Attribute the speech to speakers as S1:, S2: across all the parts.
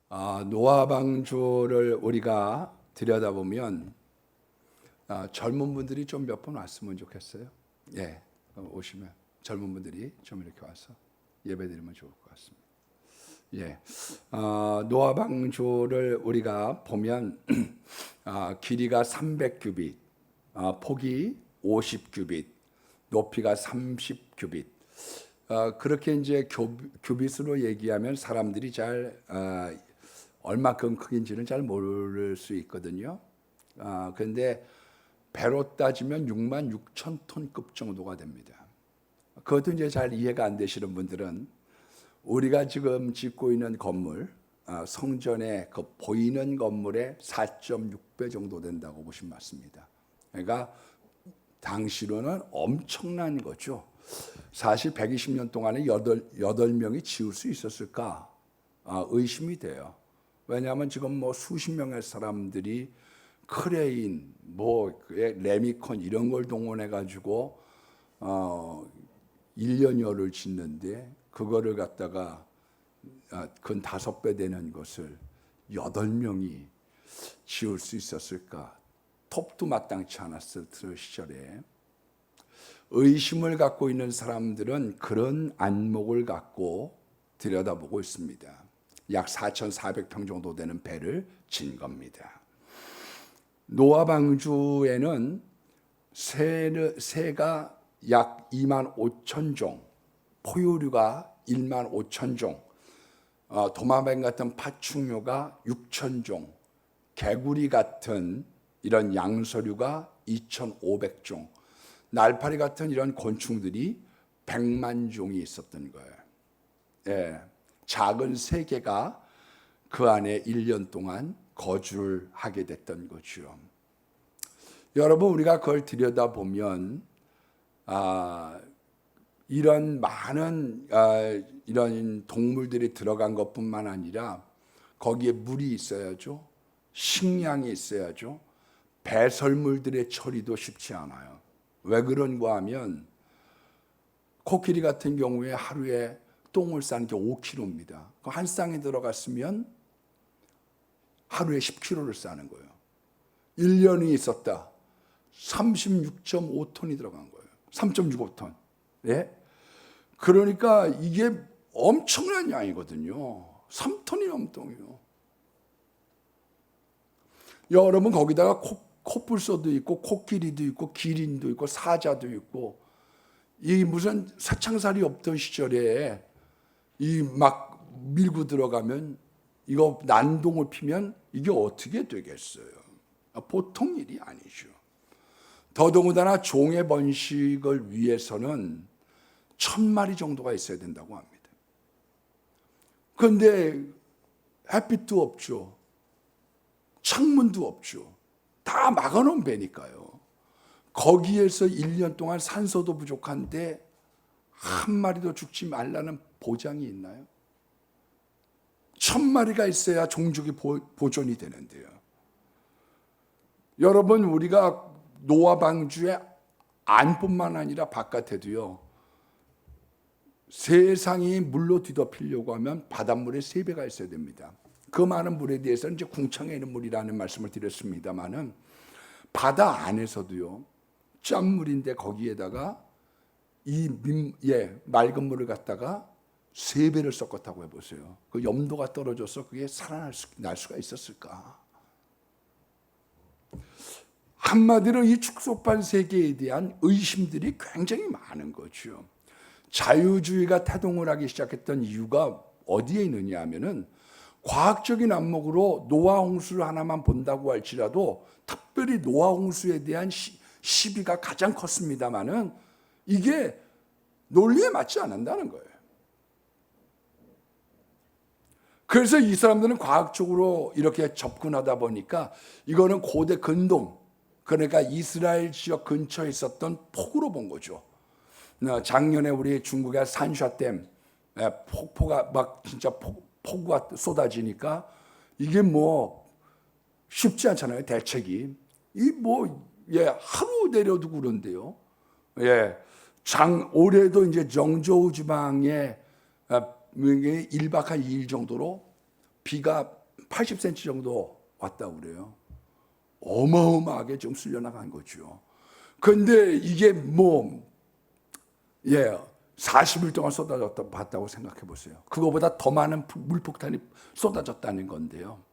S1: 노아 방주를 우리가 들여다보면 젊은 분들이 좀 몇 분 왔으면 좋겠어요. 예, 오시면 젊은 분들이 좀 이렇게 와서 예배드리면 좋을 것 같습니다. 예, 노아 방주를 우리가 보면 길이가 300규빗, 폭이 50규빗, 높이가 30규빗. 그렇게 이제 규빗으로 얘기하면 사람들이 잘 얼마큼 크긴지는 잘 모를 수 있거든요. 그런데 배로 따지면 6만 6천 톤급 정도가 됩니다. 그것도 이제 잘 이해가 안 되시는 분들은 우리가 지금 짓고 있는 건물, 성전의 그 보이는 건물의 4.6배 정도 된다고 보시면 맞습니다. 그러니까 당시로는 엄청난 거죠. 사실 120년 동안에 8명이 지을 수 있었을까? 의심이 돼요. 왜냐하면 지금 뭐 수십 명의 사람들이 크레인, 레미콘 이런 걸 동원해가지고 1년여를 짓는데 그거를 갖다가 근 5배 되는 것을 8명이 지을 수 있었을까? 톱도 마땅치 않았을 시절에 의심을 갖고 있는 사람들은 그런 안목을 갖고 들여다보고 있습니다. 약 4,400평 정도 되는 배를 진 겁니다. 노아 방주에는 새가 약 2만 5천 종, 포유류가 1만 5천 종, 도마뱀 같은 파충류가 6천 종, 개구리 같은 이런 양서류가 2,500종, 날파리 같은 이런 곤충들이 100만 종이 있었던 거예요. 예, 작은 세계가 그 안에 1년 동안 거주를 하게 됐던 거죠. 여러분, 우리가 그걸 들여다보면 이런 많은 이런 동물들이 들어간 것뿐만 아니라 거기에 물이 있어야죠. 식량이 있어야죠. 배설물들의 처리도 쉽지 않아요. 왜 그런가 하면 코끼리 같은 경우에 하루에 똥을 싸는 게 5kg입니다. 한 쌍이 들어갔으면 하루에 10kg를 싸는 거예요. 1년이 있었다. 36.5톤이 들어간 거예요. 3.65톤. 예? 그러니까 이게 엄청난 양이거든요. 3톤이 넘통이요. 여러분 거기다가 코뿔소도 있고 코끼리도 있고 기린도 있고 사자도 있고 이 무슨 사창살이 없던 시절에 이 막 밀고 들어가면 이거 난동을 피면 이게 어떻게 되겠어요? 보통 일이 아니죠. 더더군다나 종의 번식을 위해서는 1,000마리 정도가 있어야 된다고 합니다. 그런데 햇빛도 없죠. 창문도 없죠. 다 막아놓은 배니까요. 거기에서 1년 동안 산소도 부족한데 한 마리도 죽지 말라는 보장이 있나요? 1,000마리가 있어야 종족이 보존이 되는데요. 여러분, 우리가 노아 방주의 안뿐만 아니라 바깥에도요. 세상이 물로 뒤덮이려고 하면 바닷물의 3배가 있어야 됩니다. 그 많은 물에 대해서는 이제 궁창에 있는 물이라는 말씀을 드렸습니다만은 바다 안에서도요. 짠물인데 거기에다가 맑은 물을 갖다가 3배를 섞었다고 해보세요. 그 염도가 떨어져서 그게 날 수가 있었을까? 한마디로 이 축소판 세계에 대한 의심들이 굉장히 많은 거죠. 자유주의가 태동을 하기 시작했던 이유가 어디에 있느냐 하면은 과학적인 안목으로 노아 홍수를 하나만 본다고 할지라도 특별히 노아 홍수에 대한 시비가 가장 컸습니다만은 이게 논리에 맞지 않는다는 거예요. 그래서 이 사람들은 과학적으로 이렇게 접근하다 보니까 이거는 고대 근동, 그러니까 이스라엘 지역 근처에 있었던 폭우로 본 거죠. 작년에 우리 중국의 산샤댐 폭포가 막 진짜 폭우가 쏟아지니까 이게 뭐 쉽지 않잖아요. 대책이 하루 내려도 그런데요. 올해도 이제 정저우 지방에 1박 한 2일 정도로 비가 80cm 정도 왔다고 그래요. 어마어마하게 좀 쓸려나간 거죠. 그런데 이게 40일 동안 쏟아졌다 봤다고 생각해 보세요. 그거보다 더 많은 물폭탄이 쏟아졌다는 건데요.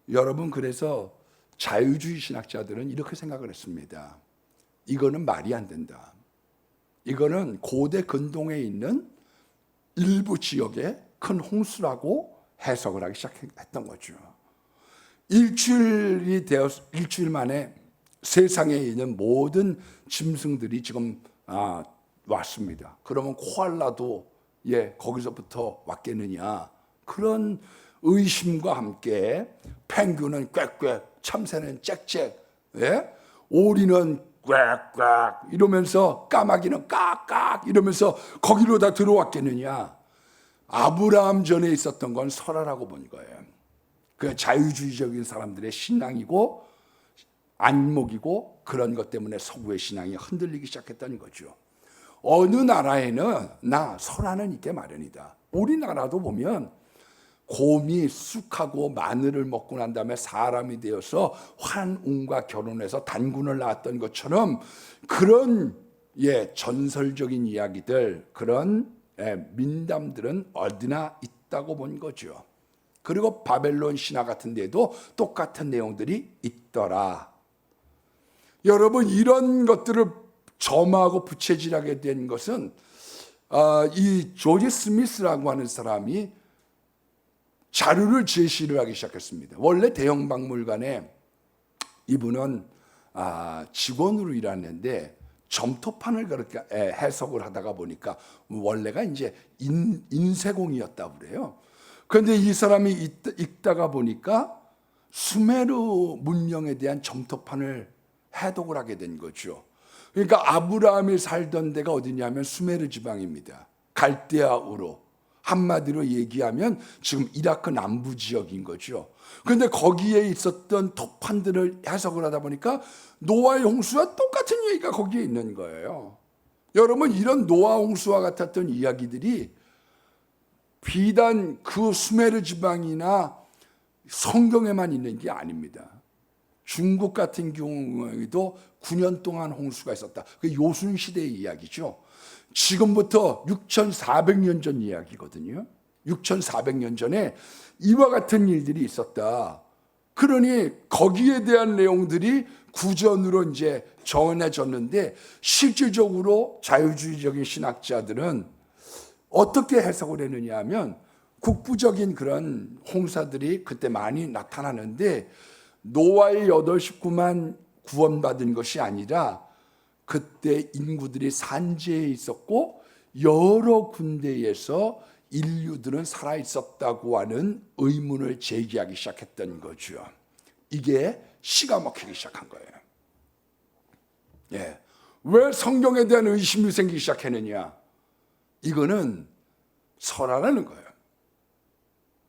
S1: 여러분, 그래서 자유주의 신학자들은 이렇게 생각을 했습니다. 이거는 말이 안 된다. 이거는 고대 근동에 있는 일부 지역의 큰 홍수라고 해석을 하기 시작했던 거죠. 일주일 만에 세상에 있는 모든 짐승들이 지금 왔습니다. 그러면 코알라도 거기서부터 왔겠느냐, 그런 의심과 함께 펭귄은 꽥꽥, 참새는 짹짹, 오리는 꽥꽥 이러면서, 까마귀는 깍깍 이러면서 거기로 다 들어왔겠느냐. 아브라함 전에 있었던 건 설화라고 본 거예요. 그 자유주의적인 사람들의 신앙이고 안목이고, 그런 것 때문에 서구의 신앙이 흔들리기 시작했다는 거죠. 어느 나라에는 설화는 있게 마련이다. 우리나라도 보면 곰이 쑥하고 마늘을 먹고 난 다음에 사람이 되어서 환웅과 결혼해서 단군을 낳았던 것처럼, 그런 전설적인 이야기들, 그런 민담들은 어디나 있다고 본 거죠. 그리고 바벨론 신화 같은 데도 똑같은 내용들이 있더라. 여러분, 이런 것들을 점하고 부채질하게 된 것은 이 조지 스미스라고 하는 사람이 자료를 제시를 하기 시작했습니다. 원래 대형박물관에 이분은 직원으로 일하는데 점토판을 그렇게 해석을 하다가 보니까 원래가 이제 인쇄공이었다고 그래요. 그런데 이 사람이 읽다가 보니까 수메르 문명에 대한 점토판을 해독을 하게 된 거죠. 그러니까 아브라함이 살던 데가 어디냐면 수메르 지방입니다. 갈대아우로, 한마디로 얘기하면 지금 이라크 남부 지역인 거죠. 그런데 거기에 있었던 토판들을 해석을 하다 보니까 노아의 홍수와 똑같은 얘기가 거기에 있는 거예요. 여러분, 이런 노아 홍수와 같았던 이야기들이 비단 그 수메르 지방이나 성경에만 있는 게 아닙니다. 중국 같은 경우에도 9년 동안 홍수가 있었다. 그 요순 시대의 이야기죠. 지금부터 6,400년 전 이야기거든요. 6,400년 전에 이와 같은 일들이 있었다. 그러니 거기에 대한 내용들이 구전으로 이제 전해졌는데, 실질적으로 자유주의적인 신학자들은 어떻게 해석을 했느냐 하면, 국부적인 그런 홍사들이 그때 많이 나타나는데 노아의 8 식구만 구원받은 것이 아니라 그때 인구들이 산재에 있었고 여러 군데에서 인류들은 살아 있었다고 하는 의문을 제기하기 시작했던 거죠. 이게 시가 먹히기 시작한 거예요. 왜 성경에 대한 의심이 생기기 시작했느냐? 이거는 설화라는 거예요.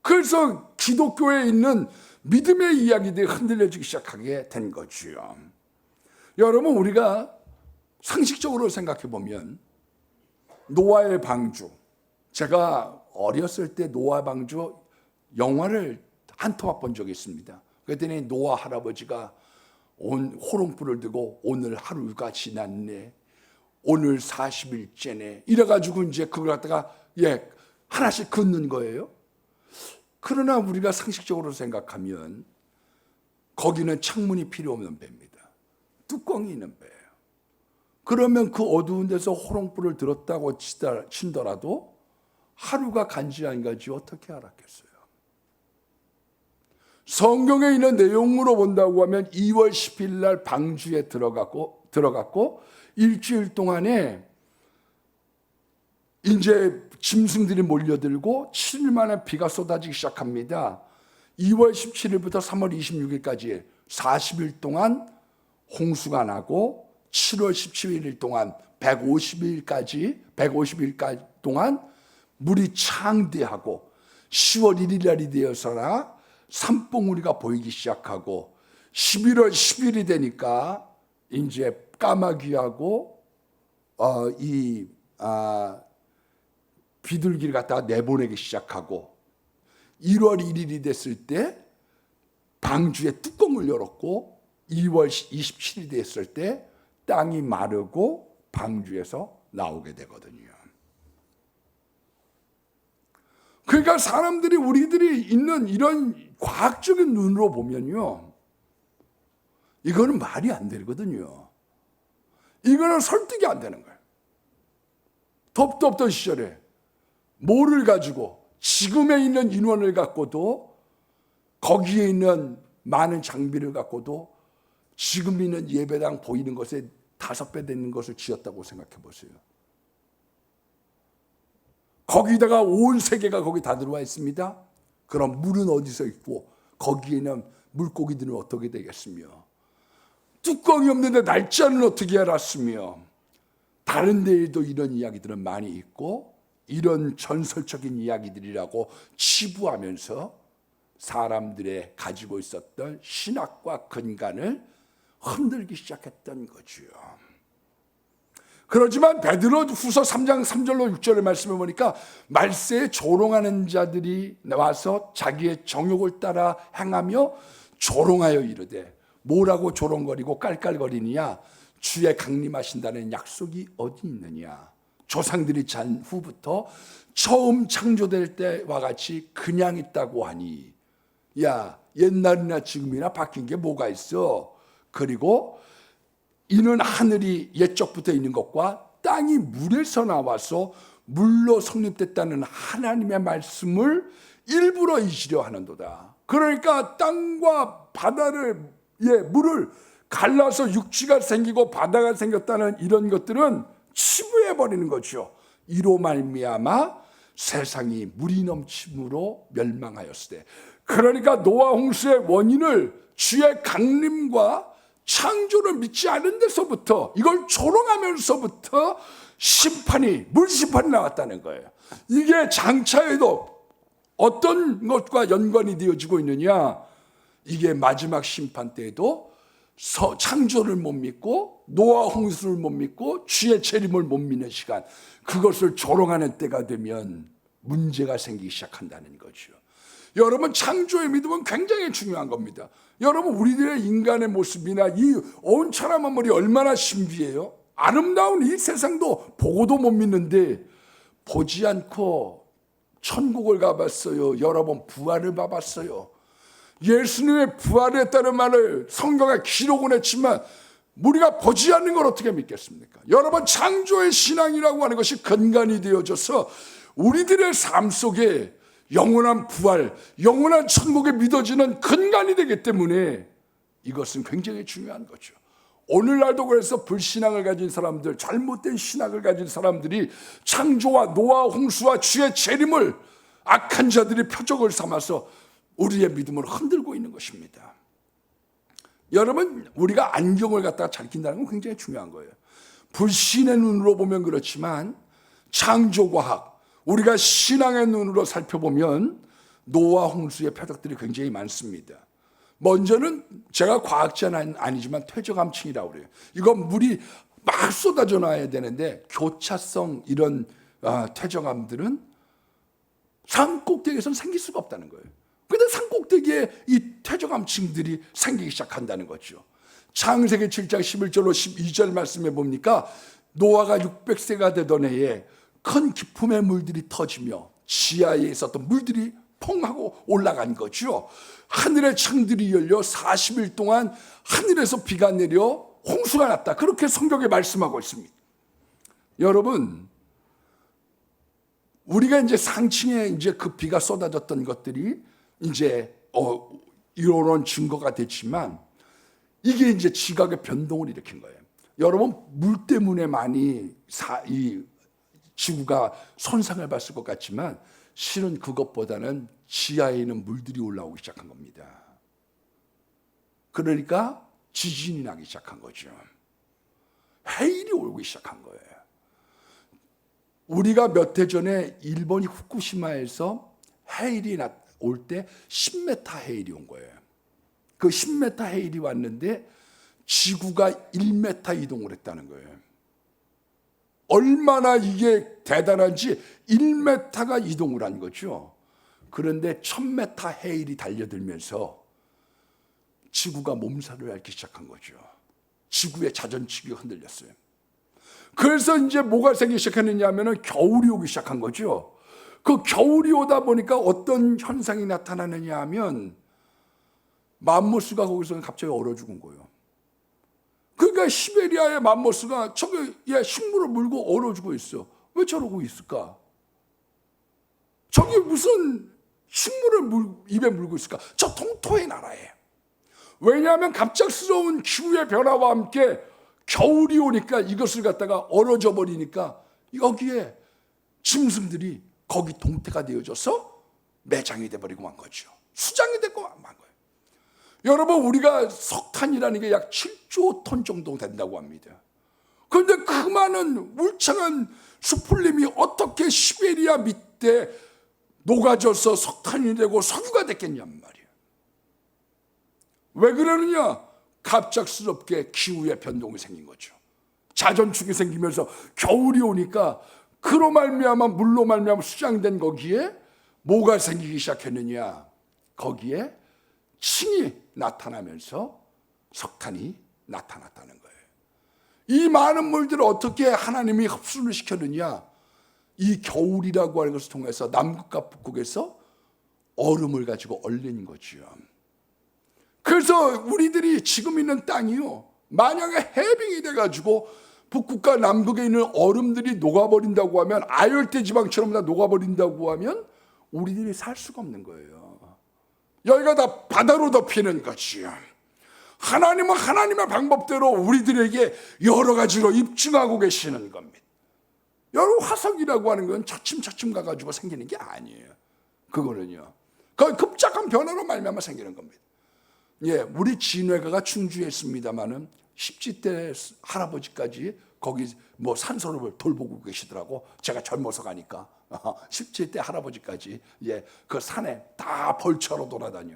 S1: 그래서 기독교에 있는 믿음의 이야기들이 흔들려지기 시작하게 된 거죠. 여러분, 우리가 상식적으로 생각해 보면 노아의 방주, 제가 어렸을 때 노아 방주 영화를 한 토막 본 적이 있습니다. 그랬더니 노아 할아버지가 온 호롱불을 들고 오늘 하루가 지났네, 오늘 40일째네 이래가지고 이제 그걸 갖다가 하나씩 긋는 거예요. 그러나 우리가 상식적으로 생각하면 거기는 창문이 필요 없는 배입니다. 뚜껑이 있는 배예요. 그러면 그 어두운 데서 호롱불을 들었다고 친더라도 하루가 간지한 거지 어떻게 알았겠어요? 성경에 있는 내용으로 본다고 하면 2월 10일 날 방주에 들어갔고 일주일 동안에 이제 짐승들이 몰려들고 7일 만에 비가 쏟아지기 시작합니다. 2월 17일부터 3월 26일까지 40일 동안 홍수가 나고 7월 17일 동안 150일 동안 물이 창대하고 10월 1일 날이 되어서나 산봉우리가 보이기 시작하고 11월 10일이 되니까 이제 까마귀하고 비둘기를 갖다가 내보내기 시작하고 1월 1일이 됐을 때 방주의 뚜껑을 열었고 2월 27일이 됐을 때 땅이 마르고 방주에서 나오게 되거든요. 그러니까 사람들이 우리들이 있는 이런 과학적인 눈으로 보면요, 이거는 말이 안 되거든요. 이거는 설득이 안 되는 거예요. 덥도 없던 시절에 뭐를 가지고 지금에 있는 인원을 갖고도 거기에 있는 많은 장비를 갖고도 지금 있는 예배당 보이는 것에 5배 되는 것을 지었다고 생각해 보세요. 거기다가 온 세계가 거기 다 들어와 있습니다. 그럼 물은 어디서 있고 거기에는 물고기들은 어떻게 되겠으며 뚜껑이 없는데 날짜는 어떻게 알았으며 다른 데에도 이런 이야기들은 많이 있고 이런 전설적인 이야기들이라고 치부하면서 사람들의 가지고 있었던 신학과 근간을 흔들기 시작했던 거죠. 그렇지만 베드로후서 3장 3절로 6절의 말씀을 보니까 말세에 조롱하는 자들이 나와서 자기의 정욕을 따라 행하며 조롱하여 이르되 뭐라고 조롱거리고 깔깔거리느냐 주의 강림하신다는 약속이 어디 있느냐 조상들이 잔 후부터 처음 창조될 때와 같이 그냥 있다고 하니 야 옛날이나 지금이나 바뀐 게 뭐가 있어. 그리고 이는 하늘이 옛적부터 있는 것과 땅이 물에서 나와서 물로 성립됐다는 하나님의 말씀을 일부러 잊으려 하는도다. 그러니까 땅과 바다를 물을 갈라서 육지가 생기고 바다가 생겼다는 이런 것들은 치부해 버리는 거죠. 이로 말미암아 세상이 물이 넘침으로 멸망하였으되 그러니까 노아 홍수의 원인을 주의 강림과 창조를 믿지 않은 데서부터 이걸 조롱하면서부터 물심판이 나왔다는 거예요. 이게 장차에도 어떤 것과 연관이 되어지고 있느냐, 이게 마지막 심판 때에도 창조를 못 믿고 노아 홍수를 못 믿고 주의 재림을 못 믿는 시간, 그것을 조롱하는 때가 되면 문제가 생기기 시작한다는 거죠. 여러분, 창조의 믿음은 굉장히 중요한 겁니다. 여러분, 우리들의 인간의 모습이나 이 온천한 만물이 얼마나 신비해요. 아름다운 이 세상도 보고도 못 믿는데 보지 않고 천국을 가봤어요. 여러 번 부활을 봐봤어요. 예수님의 부활에 했다는 말을 성경에 기록은 했지만 우리가 보지 않는 걸 어떻게 믿겠습니까? 여러분, 창조의 신앙이라고 하는 것이 근간이 되어져서 우리들의 삶 속에 영원한 부활, 영원한 천국에 믿어지는 근간이 되기 때문에 이것은 굉장히 중요한 거죠. 오늘날도 그래서 불신앙을 가진 사람들, 잘못된 신학을 가진 사람들이 창조와 노아 홍수와 주의 재림을 악한 자들이 표적을 삼아서 우리의 믿음을 흔들고 있는 것입니다. 여러분, 우리가 안경을 갖다가 잘 낀다는 건 굉장히 중요한 거예요. 불신의 눈으로 보면 그렇지만 창조과학, 우리가 신앙의 눈으로 살펴보면 노아 홍수의 표적들이 굉장히 많습니다. 먼저는 제가 과학자는 아니지만 퇴적암층이라고 그래요. 이건 물이 막 쏟아져 나와야 되는데 교차성 이런 퇴적암들은 산 꼭대기에서는 생길 수가 없다는 거예요. 그런데 산 꼭대기에 이 퇴적암층들이 생기기 시작한다는 거죠. 창세기 7장 11절로 12절 말씀에 봅니까? 노아가 600세가 되던 해에 큰 기품의 물들이 터지며 지하에 있었던 물들이 펑 하고 올라간 거죠. 하늘의 창들이 열려 40일 동안 하늘에서 비가 내려 홍수가 났다. 그렇게 성경에 말씀하고 있습니다. 여러분, 우리가 이제 상층에 이제 그 비가 쏟아졌던 것들이 이제 이런 증거가 됐지만 이게 이제 지각의 변동을 일으킨 거예요. 여러분, 물 때문에 많이 이 지구가 손상을 받을 것 같지만 실은 그것보다는 지하에 있는 물들이 올라오기 시작한 겁니다. 그러니까 지진이 나기 시작한 거죠. 해일이 오기 시작한 거예요. 우리가 몇 해 전에 일본이 후쿠시마에서 해일이 올 때 10m 해일이 온 거예요. 그 10m 해일이 왔는데 지구가 1m 이동을 했다는 거예요. 얼마나 이게 대단한지 1m가 이동을 한 거죠. 그런데 1000m 해일이 달려들면서 지구가 몸살을 앓기 시작한 거죠. 지구의 자전축이 흔들렸어요. 그래서 이제 뭐가 생기기 시작했느냐 하면은 겨울이 오기 시작한 거죠. 그 겨울이 오다 보니까 어떤 현상이 나타나느냐 하면 맘모스가 거기서 갑자기 얼어 죽은 거예요. 그러니까 시베리아의 맘모스가 저기 식물을 물고 얼어 죽어 있어. 왜 저러고 있을까? 저기 무슨 식물을 입에 물고 있을까? 저 동토의 나라에. 왜냐하면 갑작스러운 기후의 변화와 함께 겨울이 오니까 이것을 갖다가 얼어져 버리니까 여기에 짐승들이 거기 동태가 되어져서 매장이 돼버리고 만 거죠. 수장이 되고 만 거예요. 여러분, 우리가 석탄이라는 게 약 7조 톤 정도 된다고 합니다. 그런데 그 많은 울창한 수풀림이 어떻게 시베리아 밑에 녹아져서 석탄이 되고 석유가 됐겠냔 말이에요. 왜 그러느냐? 갑작스럽게 기후의 변동이 생긴 거죠. 자전축이 생기면서 겨울이 오니까 그로 말미암아 물로 말미암아 수장된 거기에 뭐가 생기기 시작했느냐? 거기에 층이 나타나면서 석탄이 나타났다는 거예요. 이 많은 물들을 어떻게 하나님이 흡수를 시켰느냐? 이 겨울이라고 하는 것을 통해서 남극과 북극에서 얼음을 가지고 얼린 거죠. 그래서 우리들이 지금 있는 땅이요, 만약에 해빙이 돼가지고 북극과 남극에 있는 얼음들이 녹아버린다고 하면, 아열대 지방처럼 다 녹아버린다고 하면 우리들이 살 수가 없는 거예요. 여기가 다 바다로 덮이는 거지요. 하나님은 하나님의 방법대로 우리들에게 여러 가지로 입증하고 계시는 겁니다. 여러분, 화석이라고 하는 건 차츰차츰 가가지고 생기는 게 아니에요. 그거는요, 그 급작한 변화로 말미암아 생기는 겁니다. 예, 우리 진외가가 충주에 있습니다만은 10지 때 할아버지까지 거기 뭐 산소를 돌보고 계시더라고. 제가 젊어서 가니까 10지 때 할아버지까지 그 산에 다 벌처로 돌아다녀.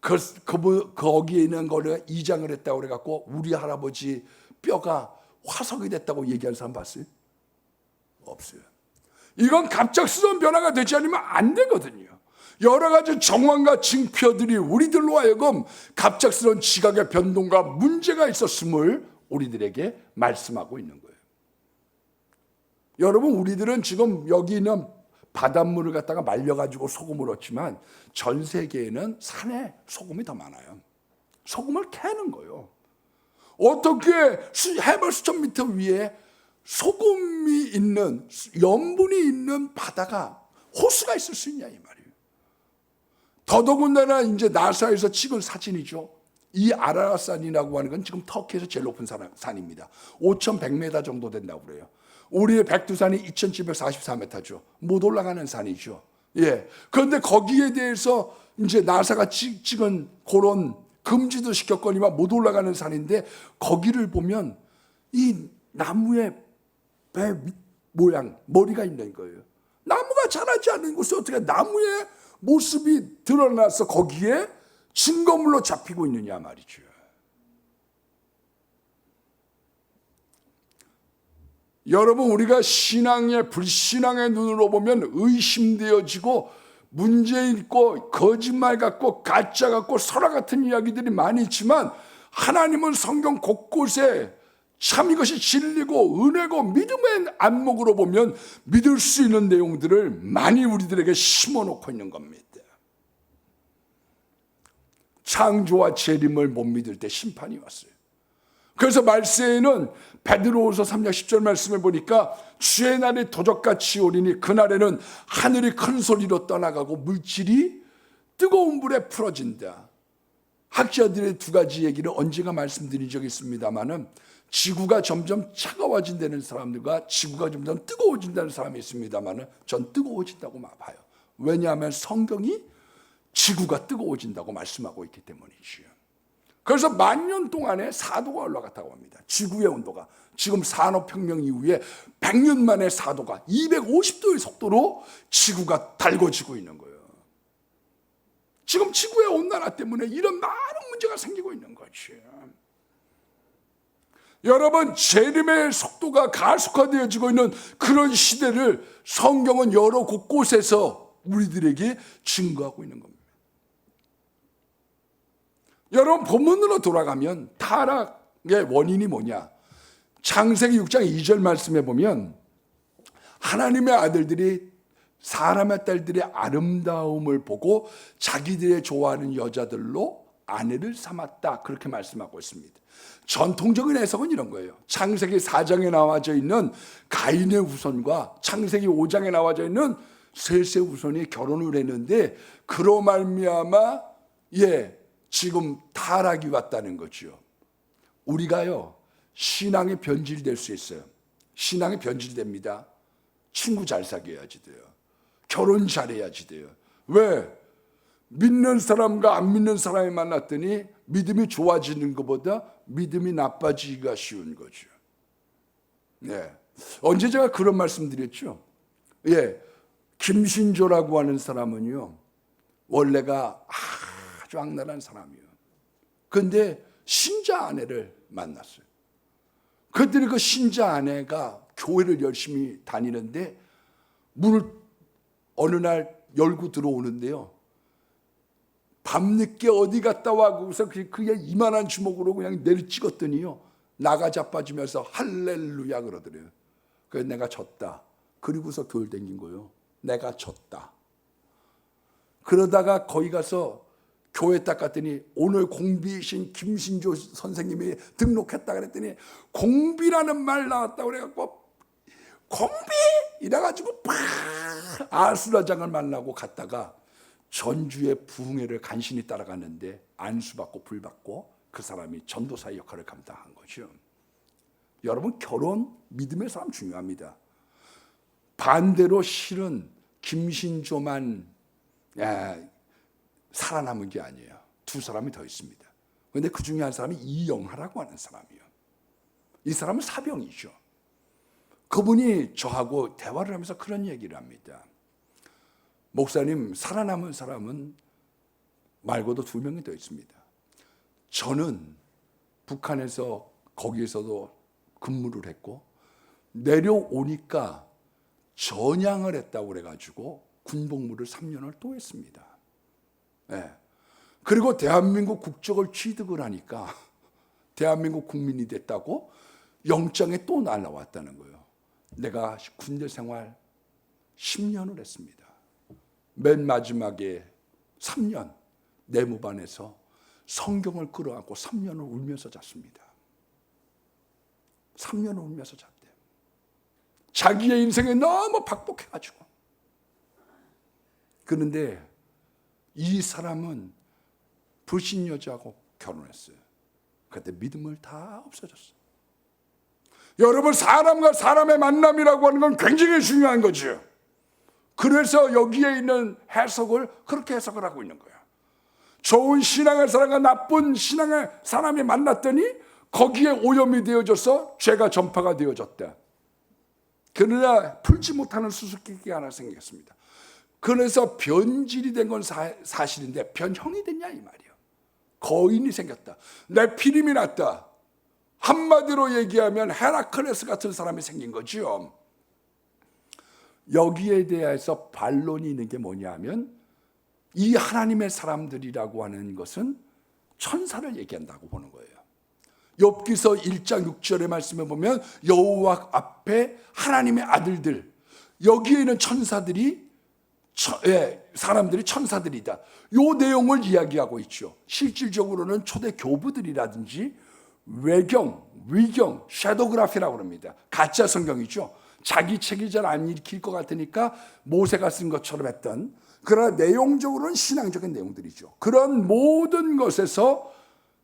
S1: 거기에 있는 거를 이장을 했다고 그래갖고 우리 할아버지 뼈가 화석이 됐다고 얘기하는 사람 봤어요? 없어요. 이건 갑작스러운 변화가 되지 않으면 안 되거든요. 여러 가지 정황과 징표들이 우리들로 하여금 갑작스러운 지각의 변동과 문제가 있었음을 우리들에게 말씀하고 있는 거예요. 여러분, 우리들은 지금 여기 있는 바닷물을 갖다가 말려가지고 소금을 얻지만 전 세계에는 산에 소금이 더 많아요. 소금을 캐는 거예요. 어떻게 해발 수천 미터 위에 소금이 있는, 염분이 있는 바다가, 호수가 있을 수 있냐 이 말이에요. 더더군다나 이제 나사에서 찍은 사진이죠. 이 아라라산이라고 하는 건 지금 터키에서 제일 높은 산입니다. 5,100m 정도 된다고 그래요. 우리의 백두산이 2,744m죠. 못 올라가는 산이죠. 예. 그런데 거기에 대해서 이제 나사가 찍은 그런 금지도 시켰거니와 못 올라가는 산인데, 거기를 보면 이 나무의 배 모양, 머리가 있는 거예요. 나무가 자라지 않는 곳에 어떻게 나무의 모습이 드러나서 거기에 증거물로 잡히고 있느냐 말이죠. 여러분, 우리가 신앙의 불신앙의 눈으로 보면 의심되어지고 문제 있고 거짓말 같고 가짜 같고 설화 같은 이야기들이 많이 있지만, 하나님은 성경 곳곳에 참 이것이 진리고 은혜고 믿음의 안목으로 보면 믿을 수 있는 내용들을 많이 우리들에게 심어놓고 있는 겁니다. 창조와 재림을 못 믿을 때 심판이 왔어요. 그래서 말세에는 베드로후서 3장 10절 말씀을 보니까 주의 날이 도적같이 오리니 그날에는 하늘이 큰 소리로 떠나가고 물질이 뜨거운 불에 풀어진다. 학자들의 두 가지 얘기를 언제가 말씀드린 적이 있습니다만은, 지구가 점점 차가워진다는 사람들과 지구가 점점 뜨거워진다는 사람이 있습니다만은, 전 뜨거워진다고 봐요. 왜냐하면 성경이 지구가 뜨거워진다고 말씀하고 있기 때문이지요. 그래서 10,000년 동안에 4도가 올라갔다고 합니다. 지구의 온도가 지금 산업혁명 이후에 100년 만에 4도가 250도의 속도로 지구가 달궈지고 있는 거예요. 지금 지구의 온난화 때문에 이런 많은 문제가 생기고 있는 거죠. 여러분, 재림의 속도가 가속화되어지고 있는 그런 시대를 성경은 여러 곳곳에서 우리들에게 증거하고 있는 겁니다. 여러분, 본문으로 돌아가면 타락의 원인이 뭐냐? 창세기 6장 2절 말씀에 보면 하나님의 아들들이 사람의 딸들의 아름다움을 보고 자기들의 좋아하는 여자들로 아내를 삼았다, 그렇게 말씀하고 있습니다. 전통적인 해석은 이런 거예요. 창세기 4장에 나와져 있는 가인의 후손과 창세기 5장에 나와져 있는 셋의 후손이 결혼을 했는데 그로 말미암아 지금 타락이 왔다는 거죠. 우리가요, 신앙이 변질될 수 있어요. 신앙이 변질됩니다. 친구 잘 사귀어야지 돼요. 결혼 잘해야지 돼요. 왜? 믿는 사람과 안 믿는 사람이 만났더니 믿음이 좋아지는 것보다 믿음이 나빠지기가 쉬운 거죠. 언제 제가 그런 말씀 드렸죠? 김신조라고 하는 사람은요, 원래가 아주 악랄한 사람이에요. 그런데 신자 아내를 만났어요. 그랬더니 그 신자 아내가 교회를 열심히 다니는데 문을 어느 날 열고 들어오는데요, 밤늦게 어디 갔다 와 하고서 그게 이만한 주먹으로 그냥 내리찍었더니요, 나가 자빠지면서 할렐루야 그러더래요. 그래서 내가 졌다. 그리고서 교회 댕긴 거예요. 내가 졌다. 그러다가 거기 가서 교회 딱 갔더니 오늘 공비신 김신조 선생님이 등록했다 그랬더니 공비라는 말 나왔다 그래갖고 공비! 이래가지고 아수라장을 만나고 갔다가 전주의 부흥회를 간신히 따라갔는데 안수받고 불받고 그 사람이 전도사의 역할을 감당한 거죠. 여러분, 결혼 믿음의 사람 중요합니다. 반대로 실은 김신조만 살아남은 게 아니에요. 두 사람이 더 있습니다. 그런데 그 중에 한 사람이 이영하라고 하는 사람이에요. 이 사람은 사병이죠. 그분이 저하고 대화를 하면서 그런 얘기를 합니다. 목사님, 살아남은 사람은 말고도 2명이 더 있습니다. 저는 북한에서 거기에서도 근무를 했고 내려오니까 전향을 했다고 그래가지고 군복무를 3년을 또 했습니다. 그리고 대한민국 국적을 취득을 하니까 대한민국 국민이 됐다고 영장에 또 날라왔다는 거예요. 내가 군대 생활 10년을 했습니다. 맨 마지막에 3년 내무반에서 성경을 끌어안고 3년을 울면서 잤습니다. 3년을 울면서 잤대요. 자기의 인생에 너무 박복해가지고. 그런데 이 사람은 불신 여자하고 결혼했어요. 그때 믿음을 다 없어졌어요. 여러분, 사람과 사람의 만남이라고 하는 건 굉장히 중요한 거죠. 그래서 여기에 있는 해석을 그렇게 해석을 하고 있는 거예요. 좋은 신앙의 사람과 나쁜 신앙의 사람이 만났더니 거기에 오염이 되어져서 죄가 전파가 되어졌다. 그러나 풀지 못하는 수수께끼가 하나 생겼습니다. 그래서 변질이 된 건 사실인데 변형이 됐냐 이 말이에요. 거인이 생겼다. 내 피림이 났다. 한마디로 얘기하면 헤라클레스 같은 사람이 생긴 거죠. 여기에 대해서 반론이 있는 게 뭐냐면 이 하나님의 사람들이라고 하는 것은 천사를 얘기한다고 보는 거예요. 욥기서 1장 6절의 말씀에 보면 여호와 앞에 하나님의 아들들, 여기에 있는 천사들이 사람들이 천사들이다. 이 내용을 이야기하고 있죠. 실질적으로는 초대 교부들이라든지 외경, 위경, 섀도그라피라고 합니다. 가짜 성경이죠. 자기 책이 잘 안 읽힐 것 같으니까 모세가 쓴 것처럼 했던, 그러나 내용적으로는 신앙적인 내용들이죠. 그런 모든 것에서,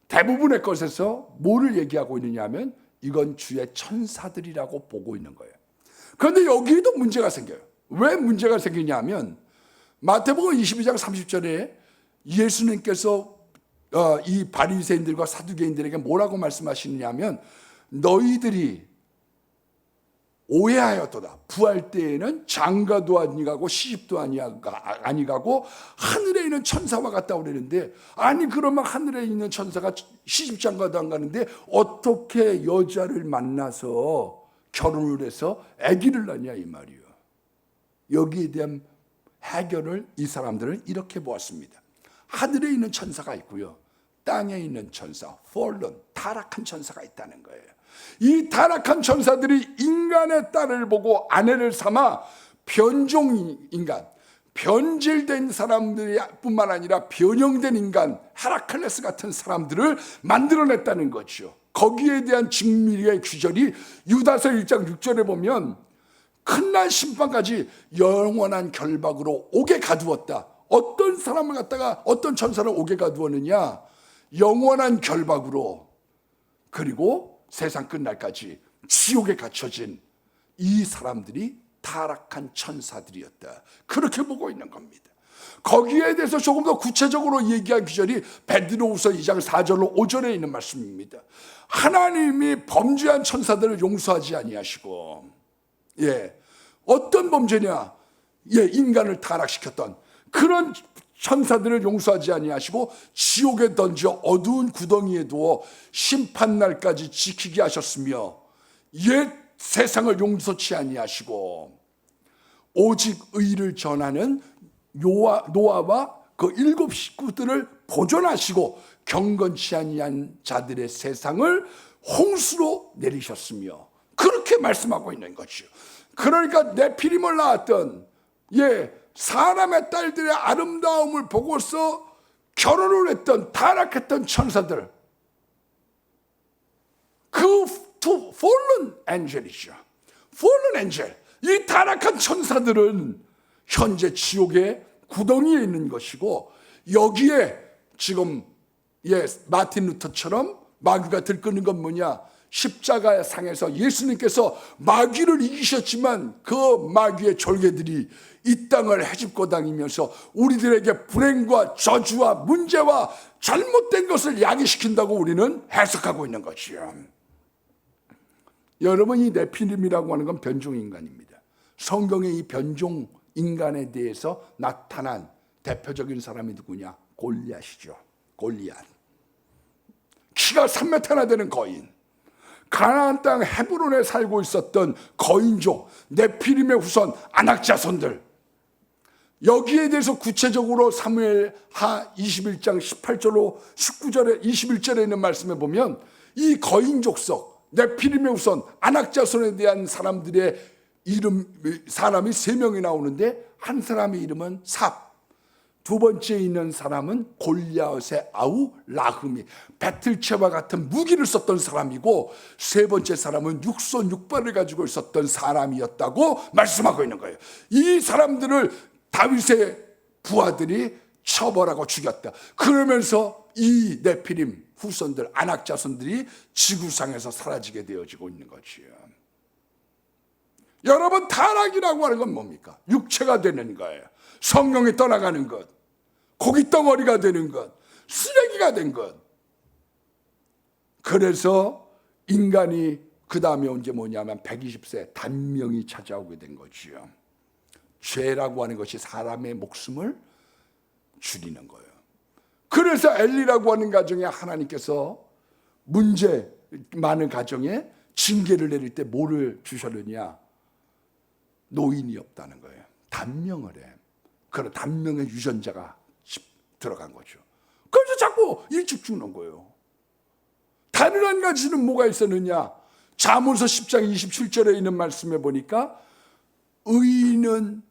S1: 대부분의 것에서 뭐를 얘기하고 있느냐 하면 이건 주의 천사들이라고 보고 있는 거예요. 그런데 여기에도 문제가 생겨요. 왜 문제가 생기냐 하면 마태복음 22장 30절에 예수님께서 이 바리새인들과 사두개인들에게 뭐라고 말씀하시느냐면 너희들이 오해하였도다. 부활 때에는 장가도 아니가고 시집도 아니가고 하늘에 있는 천사와 같다고 그러는데, 아니 그러면 하늘에 있는 천사가 시집 장가도 안 가는데 어떻게 여자를 만나서 결혼을 해서 아기를 낳냐 이 말이에요. 여기에 대한 해결을 이 사람들은 이렇게 보았습니다. 하늘에 있는 천사가 있고요, 땅에 있는 천사, fallen, 타락한 천사가 있다는 거예요. 이 타락한 천사들이 인간의 딸을 보고 아내를 삼아 변종 인간, 변질된 사람들이 뿐만 아니라 변형된 인간, 헤라클레스 같은 사람들을 만들어냈다는 거죠. 거기에 대한 증명의 규절이 유다서 1장 6절에 보면 큰날 심판까지 영원한 결박으로 옥에 가두었다. 어떤 사람을 갖다가 어떤 천사를 옥에 가두었느냐? 영원한 결박으로, 그리고 세상 끝날까지 지옥에 갇혀진 이 사람들이 타락한 천사들이었다. 그렇게 보고 있는 겁니다. 거기에 대해서 조금 더 구체적으로 얘기한 구절이 베드로후서 2장 4절로 5절에 있는 말씀입니다. 하나님이 범죄한 천사들을 용서하지 아니하시고, 어떤 범죄냐? 인간을 타락시켰던 그런 천사들을 용서하지 아니하시고 지옥에 던져 어두운 구덩이에 두어 심판날까지 지키게 하셨으며, 옛 세상을 용서치 아니하시고 오직 의를 전하는 노아와 그 7 식구들을 보존하시고 경건치 아니한 자들의 세상을 홍수로 내리셨으며, 그렇게 말씀하고 있는 거죠. 그러니까 네피림을 낳았던 사람의 딸들의 아름다움을 보고서 결혼을 했던 타락했던 천사들, 그 fallen angel이죠. fallen angel, 이 타락한 천사들은 현재 지옥의 구덩이에 있는 것이고, 여기에 지금 마틴 루터처럼 마귀가 들끓는 건 뭐냐? 십자가 상에서 예수님께서 마귀를 이기셨지만 그 마귀의 졸개들이 이 땅을 헤집고 다니면서 우리들에게 불행과 저주와 문제와 잘못된 것을 야기시킨다고 우리는 해석하고 있는 것이요. 여러분, 이 네피림이라고 하는 건 변종인간입니다. 성경의 이 변종인간에 대해서 나타난 대표적인 사람이 누구냐? 골리앗이죠. 골리앗. 키가 3m나 되는 거인. 가나안 땅 헤브론에 살고 있었던 거인족, 네피림의 후손 아낙자손들. 여기에 대해서 구체적으로 사무엘하 21장 18절로 19절에 21절에 있는 말씀에 보면 이 거인족속 네피림의 후손 아낙자손에 대한 사람들의 사람이 3명이 나오는데, 한 사람의 이름은 삽, 두 번째 있는 사람은 골리앗의 아우 라흠이 배틀채와 같은 무기를 썼던 사람이고, 세 번째 사람은 육손 육발을 가지고 있었던 사람이었다고 말씀하고 있는 거예요. 이 사람들을 다윗의 부하들이 처벌하고 죽였다. 그러면서 이 네피림 후손들, 아낙자손들이 지구상에서 사라지게 되어지고 있는 것이에요. 여러분, 타락이라고 하는 건 뭡니까? 육체가 되는 거예요. 성령이 떠나가는 것, 고깃덩어리가 되는 것, 쓰레기가 된 것. 그래서 인간이 그 다음에 언제 뭐냐면 120세 단명이 찾아오게 된 거지요. 죄라고 하는 것이 사람의 목숨을 줄이는 거예요. 그래서 엘리라고 하는 가정에 하나님께서 문제 많은 가정에 징계를 내릴 때 뭐를 주셨느냐? 노인이 없다는 거예요. 단명을 해. 그런 단명의 유전자가 들어간 거죠. 그래서 자꾸 일찍 죽는 거예요. 다른 한 가지는 뭐가 있었느냐? 잠언서 10장 27절에 있는 말씀에 보니까 의인의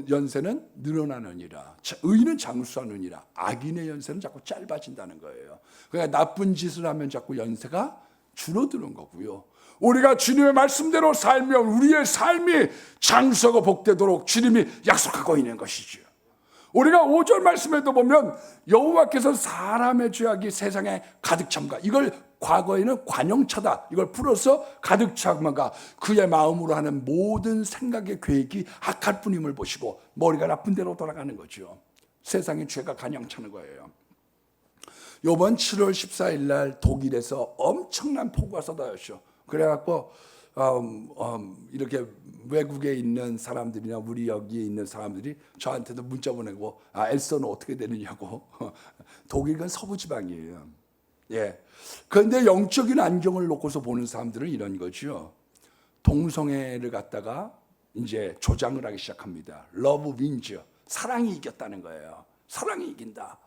S1: 연세는 늘어나느니라. 의인은 장수하느니라. 악인의 연세는 자꾸 짧아진다는 거예요. 그러니까 나쁜 짓을 하면 자꾸 연세가 줄어드는 거고요. 우리가 주님의 말씀대로 살면 우리의 삶이 장수하고 복되도록 주님이 약속하고 있는 것이죠. 우리가 5절 말씀에도 보면 여호와께서 사람의 죄악이 세상에 가득 참가, 이걸 과거에는 관용차다, 이걸 풀어서 가득 참가, 그의 마음으로 하는 모든 생각의 계획이 악할 뿐임을 보시고, 머리가 나쁜 대로 돌아가는 거죠. 세상의 죄가 관용차는 거예요. 이번 7월 14일 날 독일에서 엄청난 폭우가 쏟아졌죠. 그래갖고 이렇게 외국에 있는 사람들이나 우리 여기에 있는 사람들이 저한테도 문자 보내고, 엘서는 어떻게 되느냐고. 독일은 서부 지방이에요. 그런데 영적인 안경을 놓고서 보는 사람들은 이런 거죠. 동성애를 갖다가 이제 조장을 하기 시작합니다. Love wins. 사랑이 이겼다는 거예요. 사랑이 이긴다.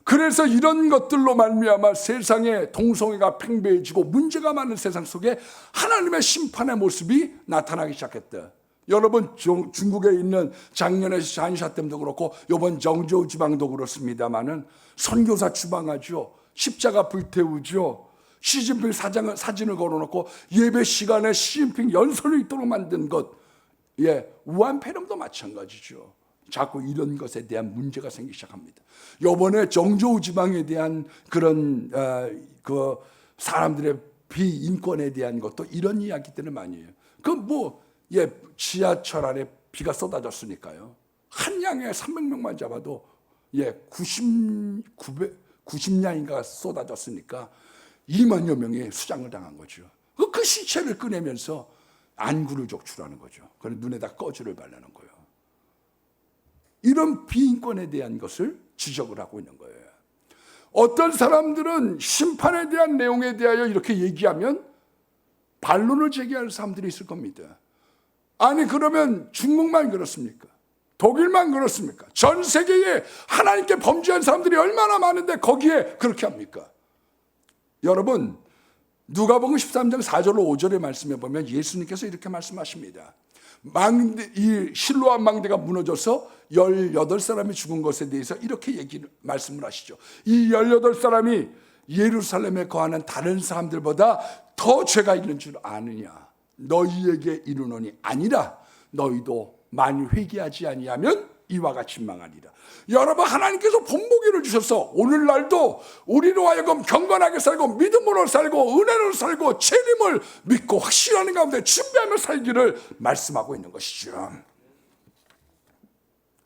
S1: 그래서 이런 것들로 말미암아 세상에 동성애가 팽배해지고 문제가 많은 세상 속에 하나님의 심판의 모습이 나타나기 시작했다. 여러분, 중국에 있는 작년에 샨샤댐도 그렇고 이번 정저우 지방도 그렇습니다마는 선교사 추방하죠. 십자가 불태우죠. 시진핑 사진을 걸어놓고 예배 시간에 시진핑 연설을 있도록 만든 것. 우한 폐렴도 마찬가지죠. 자꾸 이런 것에 대한 문제가 생기기 시작합니다. 이번에 정저우 지방에 대한 그런 그 사람들의 비인권에 대한 것도 이런 이야기들을 많이 해요. 지하철 안에 비가 쏟아졌으니까요. 한 양에 300명만 잡아도 90량인가 쏟아졌으니까 2만여 명이 수장을 당한 거죠. 그 시체를 꺼내면서 안구를 적출하는 거죠. 그래서 눈에다 꺼즈를 바르는 거예요. 이런 비인권에 대한 것을 지적을 하고 있는 거예요. 어떤 사람들은 심판에 대한 내용에 대하여 이렇게 얘기하면 반론을 제기할 사람들이 있을 겁니다. 아니, 그러면 중국만 그렇습니까? 독일만 그렇습니까? 전 세계에 하나님께 범죄한 사람들이 얼마나 많은데 거기에 그렇게 합니까? 여러분, 누가복음 13장 4절 5절의 말씀에 보면 예수님께서 이렇게 말씀하십니다. 이 실로암 망대가 무너져서 18사람이 죽은 것에 대해서 이렇게 말씀을 하시죠. 이 18사람이 예루살렘에 거하는 다른 사람들보다 더 죄가 있는 줄 아느냐? 너희에게 이르노니 아니라 너희도 만일 회개하지 아니하면 이와 같이 망하리라. 여러분, 하나님께서 본보기를 주셔서 오늘날도 우리로 하여금 경건하게 살고 믿음으로 살고 은혜로 살고 재림을 믿고 확신하는 가운데 준비하며 살기를 말씀하고 있는 것이죠.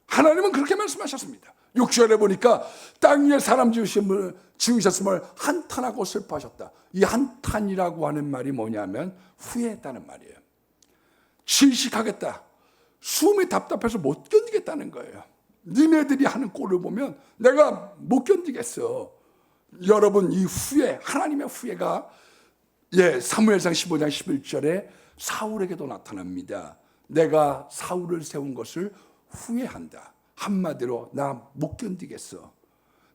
S1: 하나님은 그렇게 말씀하셨습니다. 6절에 보니까 땅 위에 사람 지으셨음을 한탄하고 슬퍼하셨다. 이 한탄이라고 하는 말이 뭐냐면 후회했다는 말이에요. 질식하겠다. 숨이 답답해서 못 견디겠다는 거예요. 니네들이 하는 꼴을 보면 내가 못 견디겠어. 여러분, 이 후회, 하나님의 후회가 사무엘상 15장 11절에 사울에게도 나타납니다. 내가 사울을 세운 것을 후회한다. 한마디로 나 못 견디겠어.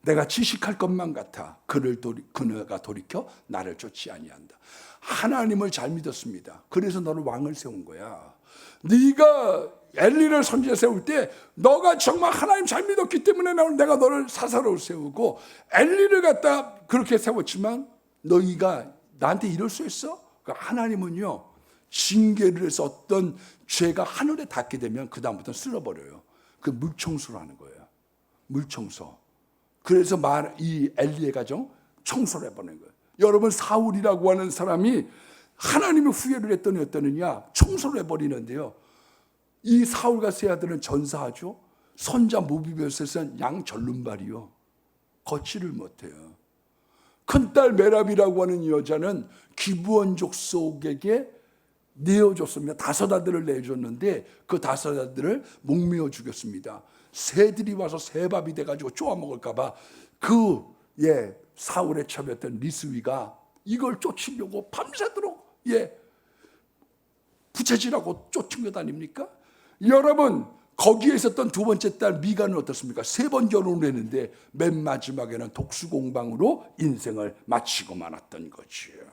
S1: 내가 지식할 것만 같아. 그가 돌이켜 나를 쫓지 아니한다. 하나님을 잘 믿었습니다. 그래서 너를 왕을 세운 거야. 네가 엘리를 선지자 세울 때 너가 정말 하나님 잘 믿었기 때문에 내가 너를 사사로 세우고 엘리를 갖다 그렇게 세웠지만 너희가 나한테 이럴 수 있어? 그러니까 하나님은요, 징계를 해서 어떤 죄가 하늘에 닿게 되면 그 다음부터는 쓸어버려요. 그 물청소를 하는 거예요. 물청소. 그래서 이 엘리의 가정 청소를 해버리는 거예요. 여러분, 사울이라고 하는 사람이 하나님의 후회를 했더니 어떠느냐? 청소를 해버리는데요. 이 사울과 세 아들은 전사하죠. 선자 모비벳에서는 양 절름발이요. 걷지를 못해요. 큰딸 메랍이라고 하는 여자는 기브온 족속에게 내어줬습니다. 5 아들을 내줬는데 그 5 아들을 목매어 죽였습니다. 새들이 와서 새밥이 돼가지고 쪼아먹을까봐 사울의 첩이었던 리스위가 이걸 쫓으려고 밤새도록 부채질하고 쫓은 것 아닙니까? 여러분, 거기에 있었던 2번째 딸 미가는 어떻습니까? 3번 결혼을 했는데 맨 마지막에는 독수공방으로 인생을 마치고 말았던 거지요.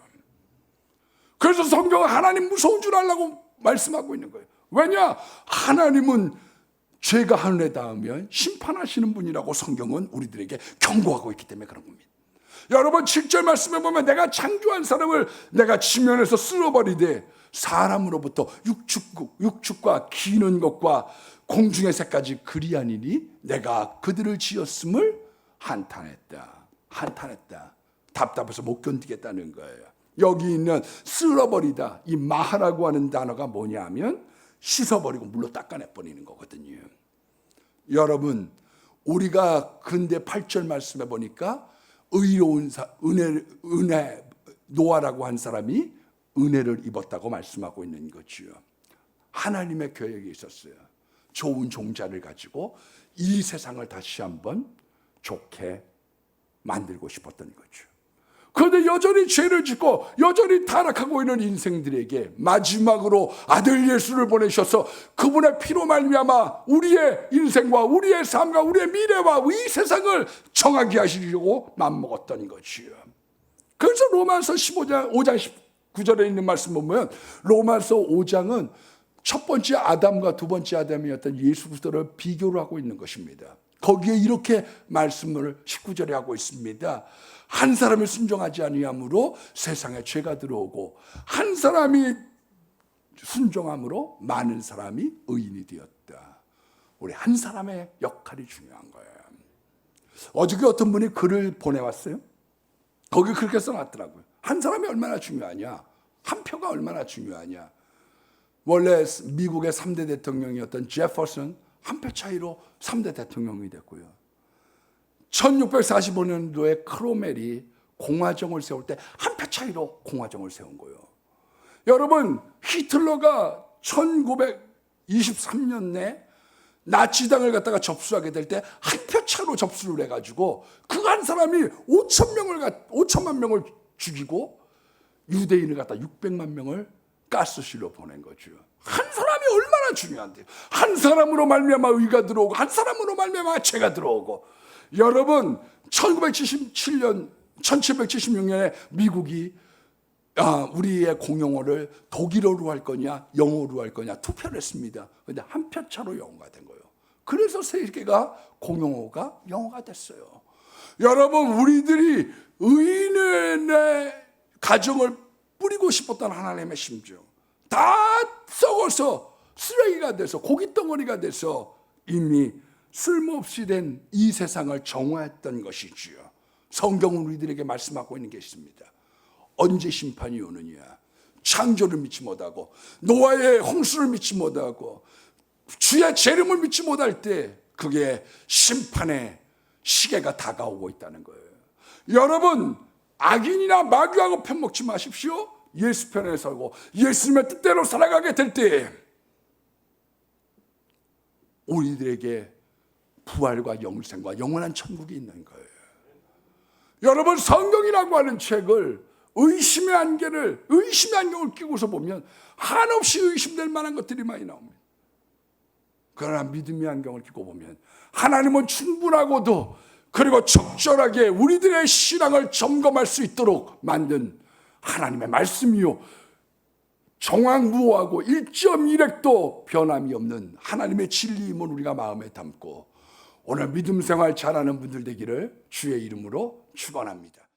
S1: 그래서 성경은 하나님 무서운 줄 알라고 말씀하고 있는 거예요. 왜냐? 하나님은 죄가 하늘에 닿으면 심판하시는 분이라고 성경은 우리들에게 경고하고 있기 때문에 그런 겁니다. 여러분, 7절 말씀에 보면 내가 창조한 사람을 내가 지면에서 쓸어버리되 사람으로부터 육축과 기는 것과 공중의 새까지 그리하니니 내가 그들을 지었음을 한탄했다. 답답해서 못 견디겠다는 거예요. 여기 있는 쓸어버리다, 이 마하라고 하는 단어가 뭐냐면 씻어버리고 물로 닦아내버리는 거거든요. 여러분, 우리가 근대 8절 말씀에 보니까 의로운 은혜 노아라고 한 사람이 은혜를 입었다고 말씀하고 있는 거지요. 하나님의 계획이 있었어요. 좋은 종자를 가지고 이 세상을 다시 한번 좋게 만들고 싶었던 거죠. 그런데 여전히 죄를 짓고 여전히 타락하고 있는 인생들에게 마지막으로 아들 예수를 보내셔서 그분의 피로 말미암아 우리의 인생과 우리의 삶과 우리의 미래와 이 세상을 정하게 하시려고 맘먹었던 것이요. 그래서 로마서 15장 5장 19절에 있는 말씀 보면 로마서 5장은 첫 번째 아담과 두 번째 아담이었던 예수 그리스도를 비교를 하고 있는 것입니다. 거기에 이렇게 말씀을 19절에 하고 있습니다. 한 사람이 순종하지 아니함으로 세상에 죄가 들어오고 한 사람이 순종함으로 많은 사람이 의인이 되었다. 우리 한 사람의 역할이 중요한 거예요. 어저께 어떤 분이 글을 보내왔어요. 거기 그렇게 써놨더라고요. 한 사람이 얼마나 중요하냐, 한 표가 얼마나 중요하냐. 원래 미국의 3대 대통령이었던 제퍼슨 한 표 차이로 3대 대통령이 됐고요. 1645년도에 크로멜이 공화정을 세울 때 한 표 차이로 공화정을 세운 거예요. 여러분, 히틀러가 1923년에 나치당을 갖다가 접수하게 될 때 한 표 차로 접수를 해가지고 그 한 사람이 5천만 명을 죽이고 유대인을 갖다 600만 명을 가스실로 보낸 거죠. 한 사람이 얼마나 중요한데요. 한 사람으로 말미암아 의가 들어오고 한 사람으로 말미암아 죄가 들어오고. 여러분, 1776년에 미국이 우리의 공용어를 독일어로 할 거냐 영어로 할 거냐 투표를 했습니다. 그런데 한 표 차로 영어가 된 거예요. 그래서 세계가 공용어가 영어가 됐어요. 여러분, 우리들이 의인의 가정을 뿌리고 싶었던 하나님의 심정 다 썩어서 쓰레기가 돼서 고깃덩어리가 돼서 이미 쓸모없이 된 이 세상을 정화했던 것이지요. 성경은 우리들에게 말씀하고 있는 게 있습니다. 언제 심판이 오느냐. 창조를 믿지 못하고 노아의 홍수를 믿지 못하고 주의 재림을 믿지 못할 때 그게 심판의 시계가 다가오고 있다는 거예요. 여러분, 악인이나 마귀하고 편먹지 마십시오. 예수 편에 서고 예수님의 뜻대로 살아가게 될 때 우리들에게 부활과 영생과 영원한 천국이 있는 거예요. 여러분, 성경이라고 하는 책을 의심의 안경을 끼고서 보면 한없이 의심될 만한 것들이 많이 나옵니다. 그러나 믿음의 안경을 끼고 보면 하나님은 충분하고도 그리고 적절하게 우리들의 신앙을 점검할 수 있도록 만든 하나님의 말씀이요, 정확무호하고 1.1핵도 변함이 없는 하나님의 진리임을 우리가 마음에 담고 오늘 믿음 생활 잘하는 분들 되기를 주의 이름으로 축원합니다.